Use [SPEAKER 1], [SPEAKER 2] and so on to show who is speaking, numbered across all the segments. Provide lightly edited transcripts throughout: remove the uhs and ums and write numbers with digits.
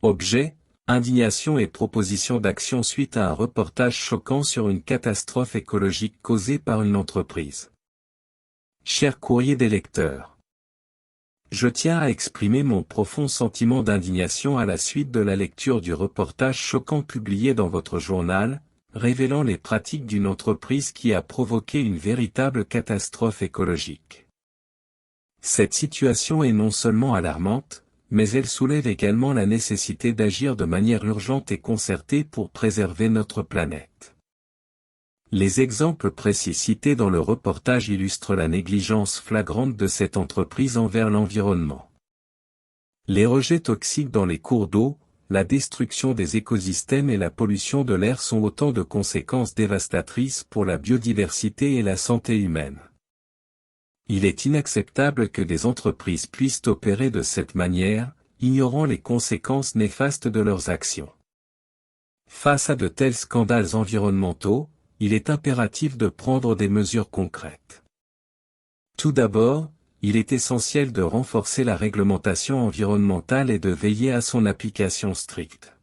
[SPEAKER 1] Objet, indignation et proposition d'action suite à un reportage choquant sur une catastrophe écologique causée par une entreprise. Cher courrier des lecteurs. Je tiens à exprimer mon profond sentiment d'indignation à la suite de la lecture du reportage choquant publié dans votre journal, révélant les pratiques d'une entreprise qui a provoqué une véritable catastrophe écologique. Cette situation est non seulement alarmante, mais elle soulève également la nécessité d'agir de manière urgente et concertée pour préserver notre planète. Les exemples précis cités dans le reportage illustrent la négligence flagrante de cette entreprise envers l'environnement. Les rejets toxiques dans les cours d'eau, la destruction des écosystèmes et la pollution de l'air sont autant de conséquences dévastatrices pour la biodiversité et la santé humaine. Il est inacceptable que des entreprises puissent opérer de cette manière, ignorant les conséquences néfastes de leurs actions. Face à de tels scandales environnementaux, il est impératif de prendre des mesures concrètes. Tout d'abord, il est essentiel de renforcer la réglementation environnementale et de veiller à son application stricte.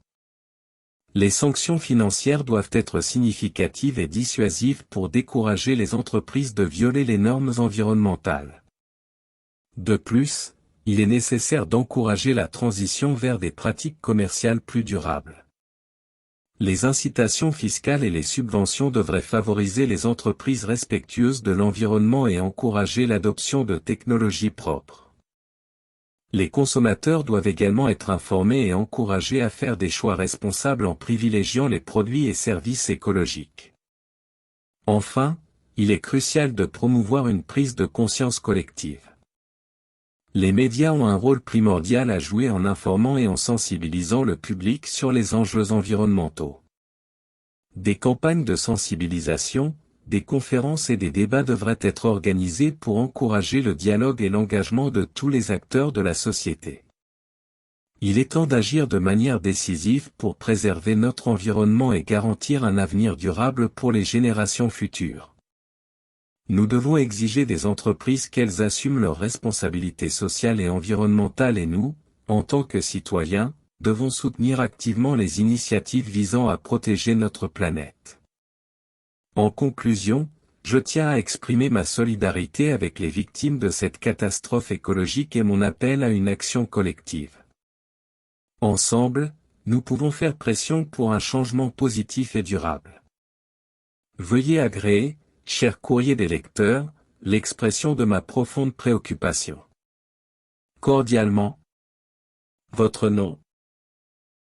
[SPEAKER 1] Les sanctions financières doivent être significatives et dissuasives pour décourager les entreprises de violer les normes environnementales. De plus, il est nécessaire d'encourager la transition vers des pratiques commerciales plus durables. Les incitations fiscales et les subventions devraient favoriser les entreprises respectueuses de l'environnement et encourager l'adoption de technologies propres. Les consommateurs doivent également être informés et encouragés à faire des choix responsables en privilégiant les produits et services écologiques. Enfin, il est crucial de promouvoir une prise de conscience collective. Les médias ont un rôle primordial à jouer en informant et en sensibilisant le public sur les enjeux environnementaux. Des campagnes de sensibilisation, des conférences et des débats devraient être organisés pour encourager le dialogue et l'engagement de tous les acteurs de la société. Il est temps d'agir de manière décisive pour préserver notre environnement et garantir un avenir durable pour les générations futures. Nous devons exiger des entreprises qu'elles assument leurs responsabilités sociales et environnementales et nous, en tant que citoyens, devons soutenir activement les initiatives visant à protéger notre planète. En conclusion, je tiens à exprimer ma solidarité avec les victimes de cette catastrophe écologique et mon appel à une action collective. Ensemble, nous pouvons faire pression pour un changement positif et durable. Veuillez agréer, cher courrier des lecteurs, l'expression de ma profonde préoccupation. Cordialement, votre nom.